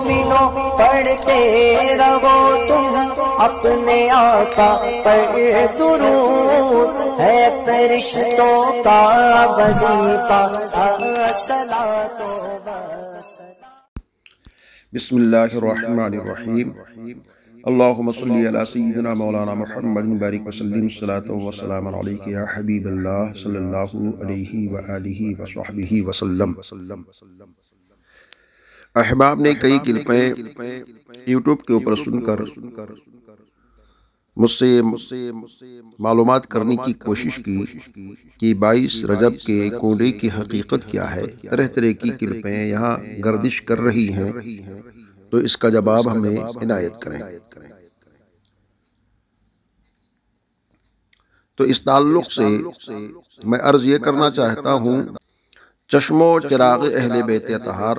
مومنوں پڑھتے رہو تم اپنے آقا پر درود، ہے فرشتوں کا وظیفہ الصلاۃ والسلام۔ بسم اللہ الرحمن الرحیم۔ اللہم صلی علی سیدنا مولانا محمد بارک وسلم الصلاۃ والسلام علیک یا حبیب اللہ صلی اللہ علیہ وآلہ وصحبہ وسلم۔ احباب نے کئی کلپیں یوٹیوب کے اوپر سن کر مجھ سے معلومات کرنے کی کوشش کی کہ 22 رجب کے کوڈے کی حقیقت کیا ہے۔ طرح طرح کی کلپیں یہاں گردش کر رہی ہیں، تو اس کا جواب ہمیں عنایت کریں۔ تو اس تعلق سے میں عرض یہ کرنا چاہتا ہوں، چشم و چراغ اہل بیت اطہار،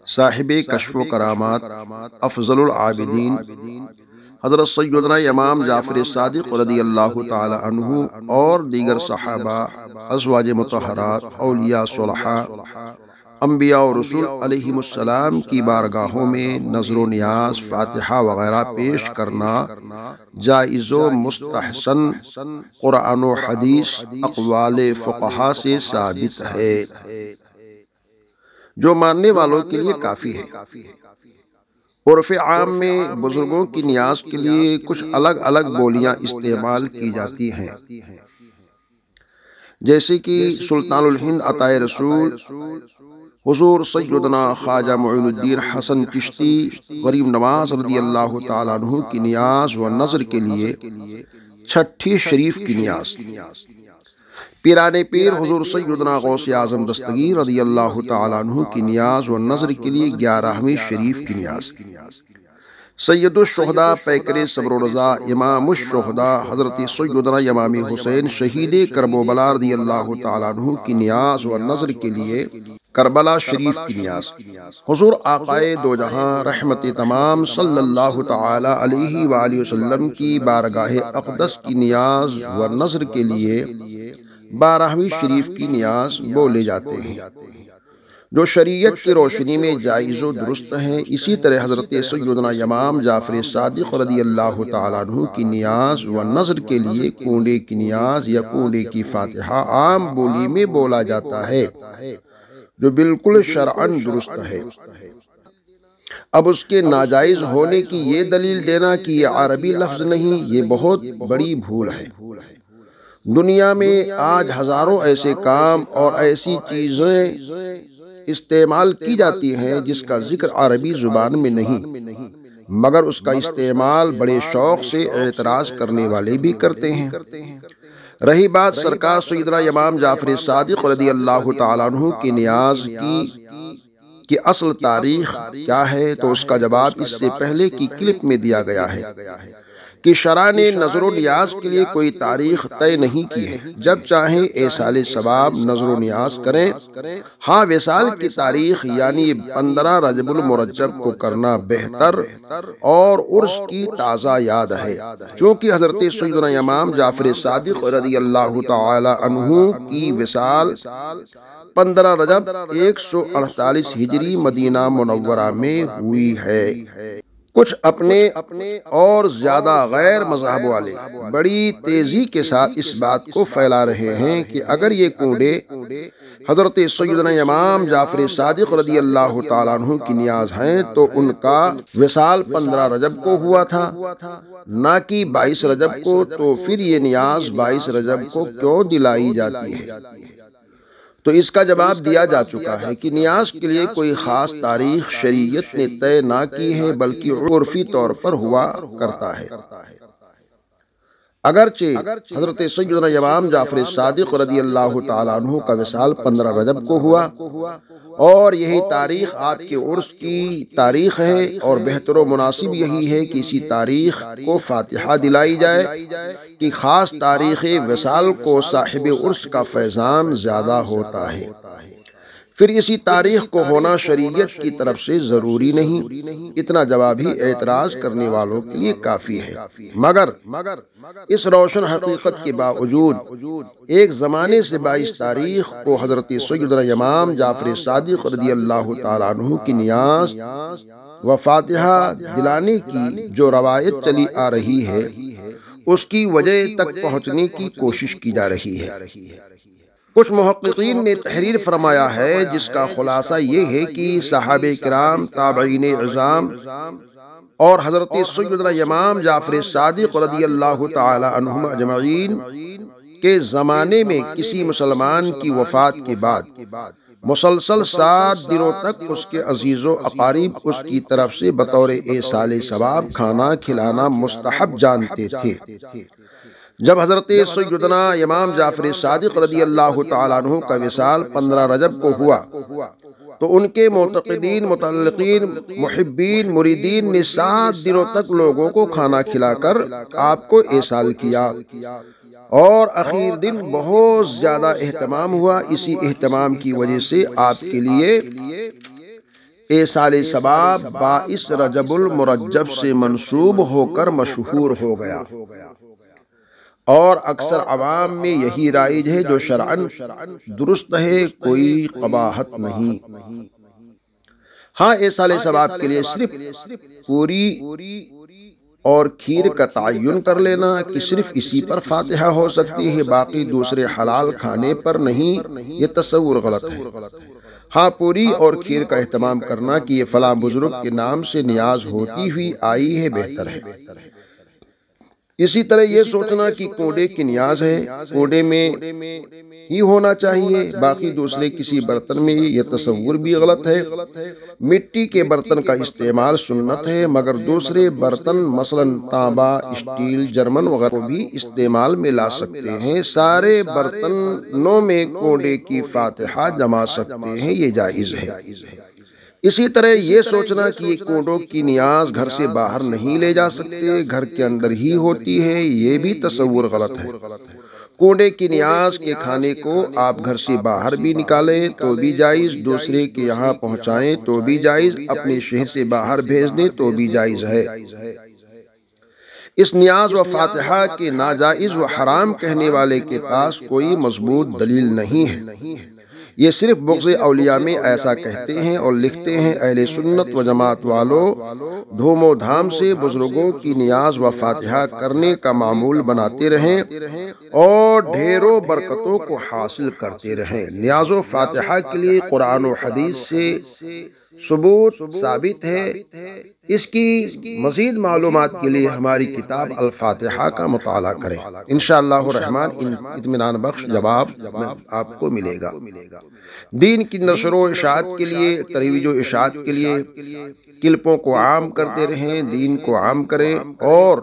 صاحب کشف و کرامات، افضل العابدین حضرت سیدنا امام جعفر صادق رضی اللہ تعالی عنہ اور دیگر صحابہ، ازواج مطہرات، اولیاء صلحاء، انبیاء و رسول علیہم السلام کی بارگاہوں میں نظر و نیاز، فاتحہ وغیرہ پیش کرنا جائز و مستحسن، قرآن و حدیث، اقوال فقہا سے ثابت ہے، جو ماننے والوں کے لیے کافی ہے۔ عرف عام میں بزرگوں کی نیاز کے لیے کچھ الگ الگ بولیاں استعمال کی جاتی ہیں، جیسے کہ سلطان الہند عطائے رسول حضور سیدنا خواجہ معین الدین حسن چشتی غریب نواز رضی اللہ تعالیٰ عنہ کی نیاز و نظر کے لیے چھٹی شریف کی نیاز، پیران پیر حضور سیدنا غوث اعظم دستگیر رضی اللہ تعالیٰ عنہ کی نیاز و نظر کے لیے 11ویں شریف کی نیاز، سید الشہداء پیکر صبر و رضا امام الشہداء حضرت سیدنا امام حسین شہید کربلا رضی اللہ تعالیٰ عنہ کی نیاز و نظر کے لیے کربلا شریف کی نیاز، حضور آقائے دو جہاں رحمت تمام صلی اللہ تعالی علیہ وآلہ وسلم کی بارگاہ اقدس کی نیاز و نظر کے لیے 12ویں شریف کی نیاز بولے جاتے ہیں، جو شریعت کی روشنی میں جائز و درست ہیں۔ اسی طرح حضرت سیدنا امام جعفر صادق رضی اللہ تعالیٰ عنہ کی نیاز و نظر کے لیے کونڈے کی نیاز یا کونڈے کی فاتحہ عام بولی میں بولا جاتا ہے، جو بالکل شرعاً درست ہے۔ اب اس کے ناجائز ہونے کی یہ دلیل دینا کہ یہ عربی لفظ نہیں، یہ بہت بڑی بھول ہے۔ دنیا میں آج ہزاروں ایسے کام اور ایسی چیزیں استعمال کی جاتی ہیں جس کا ذکر عربی زبان میں نہیں، مگر اس کا استعمال بڑے شوق سے اعتراض کرنے والے بھی کرتے ہیں۔ رہی بات سرکار سیدنا امام جعفر صادق رضی اللہ تعالیٰ عنہ کی نیاز کی اصل تاریخ کیا ہے، تو اس کا جواب اس سے پہلے کی کلپ میں دیا گیا ہے کہ شرع نے نظر و نیاز کے لیے کوئی تاریخ طے نہیں کی ہے، جب چاہیں ایصال ثواب نظر و نیاز کریں۔ ہاں، وصال کی تاریخ یعنی 15 رجب المرجب کو کرنا بہتر اور عرس کی تازہ یاد ہے، چونکہ حضرت سیدنا امام جعفر صادق رضی اللہ تعالی عنہ کی وصال 15 رجب 148 ہجری مدینہ منورہ میں ہوئی ہے۔ کچھ اپنے اور زیادہ غیر مذہب والے بڑی تیزی کے ساتھ اس بات کو پھیلا رہے ہیں کہ اگر یہ کونڈے حضرت سیدنا امام جعفر صادق رضی اللہ تعالیٰ عنہ کی نیاز ہیں تو ان کا وصال 15 رجب کو ہوا تھا، نہ کہ 22 رجب کو، تو پھر یہ نیاز 22 رجب کو کیوں دلائی جاتی ہے؟ تو اس کا جواب دیا جا چکا ہے کہ نیاز کے لیے کوئی خاص تاریخ شریعت نے طے نہ کی ہے، بلکہ عرفی طور پر ہوا کرتا ہے۔ اگرچہ حضرت سیدنا امام جعفر صادق رضی اللہ تعالیٰ عنہ کا وصال 15 رجب کو ہوا، اور یہی تاریخ آپ کے عرس کی تاریخ ہے، اور بہتر و مناسب یہی ہے کہ اسی تاریخ کو فاتحہ دلائی جائے کہ خاص تاریخ وصال کو صاحب عرس کا فیضان زیادہ ہوتا ہے۔ پھر اسی تاریخ کو ہونا شریعت کی طرف سے ضروری نہیں، اتنا جواب ہی اعتراض کرنے والوں کے لیے کافی ہے۔ مگر اس روشن حقیقت کے باوجود ایک زمانے سے 22 تاریخ کو حضرت سیدنا امام جعفر صادق رضی اللہ تعالیٰ عنہ کی نیاز و فاتحہ دلانے کی جو روایت چلی آ رہی ہے اس کی وجہ تک پہنچنے کی کوشش کی جا رہی ہے۔ کچھ محققین نے تحریر فرمایا ہے جس کا خلاصہ یہ ہے کہ صحابہ کرام، تابعین اعظام اور حضرت سیدنا امام جعفر صادق رضی اللہ تعالی عنہم اجمعین کے زمانے میں کسی مسلمان کی وفات کے بعد مسلسل 7 دنوں تک اس کے عزیز و اقارب اس کی طرف سے بطور ایصال ثواب کھانا کھلانا مستحب جانتے تھے۔ جب حضرت سیدنا امام جعفر صادق رضی اللہ تعالیٰ عنہ کا وصال 15 رجب کو ہوا تو ان کے معتقدین، متعلقین، محبین، مریدین نے 7 دنوں تک لوگوں کو کھانا کھلا کر آپ کو ایصال کیا، اور اخیر دن بہت زیادہ اہتمام ہوا۔ اسی اہتمام کی وجہ سے آپ کے لیے ایصال ثواب باعث رجب المرجب سے منسوب ہو کر مشہور ہو گیا، اور اکثر عوام میں یہی رائج ہے جو شرعاً درست ہے، کوئی قباحت نہیں۔ ہاں، ایصال ثواب کے لیے صرف پوری اور کھیر کا تعین کر لینا کہ صرف اسی پر فاتحہ ہو سکتی ہے، باقی دوسرے حلال کھانے پر نہیں، یہ تصور غلط ہے۔ ہاں، پوری اور کھیر کا اہتمام کرنا کہ یہ فلاں بزرگ کے نام سے نیاز ہوتی ہوئی آئی ہے، بہتر ہے۔ اسی طرح یہ سوچنا کہ کوڈے کی نیاز ہے، کوڈے میں ہی ہونا چاہیے، باقی دوسرے کسی برتن میں، یہ تصور بھی غلط ہے۔ مٹی کے برتن کا استعمال سنت ہے، مگر دوسرے برتن مثلاً تانبا، اسٹیل، جرمن وغیرہ کو بھی استعمال میں لا سکتے ہیں۔ سارے برتنوں میں کوڈے کی فاتحہ جما سکتے ہیں، یہ جائز ہے۔ اسی طرح یہ سوچنا کہ یہ کوڈوں کی نیاز گھر سے باہر نہیں لے جا سکتے، گھر کے اندر ہی ہوتی ہے، یہ بھی تصور غلط ہے۔ کوڈے کی نیاز کے کھانے کو آپ گھر سے باہر بھی نکالیں تو بھی جائز، دوسرے کے یہاں پہنچائیں تو بھی جائز، اپنے شہر سے باہر بھیج دیں تو بھی جائز ہے۔ اس نیاز و فاتحہ کے ناجائز و حرام کہنے والے کے پاس کوئی مضبوط دلیل نہیں ہے۔ یہ صرف بغض اولیاء میں ایسا کہتے ہیں اور لکھتے ہیں۔ اہل سنت و جماعت والوں دھوم و دھام سے بزرگوں کی نیاز و فاتحہ کرنے کا معمول بناتے رہیں اور ڈھیروں برکتوں کو حاصل کرتے رہیں۔ نیاز و فاتحہ کے لیے قرآن و حدیث سے ثبوت ثابت ہے۔ اس کی مزید معلومات کے لیے ہماری کتاب الفاتحہ کا مطالعہ کریں، انشاءاللہ الرحمن اطمینان بخش جواب آپ کو ملے گا۔ دین کی نشر و اشاعت کے لیے، ترویج و اشاعت کے لیے کلپوں کو عام کرتے رہیں، دین کو عام کریں اور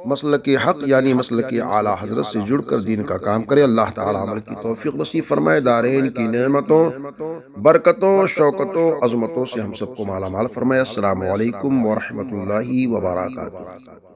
مسلک حق یعنی مسلک اعلی حضرت سے جڑ کر دین کا کام کرے۔ اللہ تعالی عمل کی توفیق نصیب فرمائے، دارین کی نعمتوں، برکتوں، شوکتوں، عظمتوں سے ہم سب کو مالا مال فرمائے۔ السلام علیکم ورحمۃ اللہ وبرکاتہ۔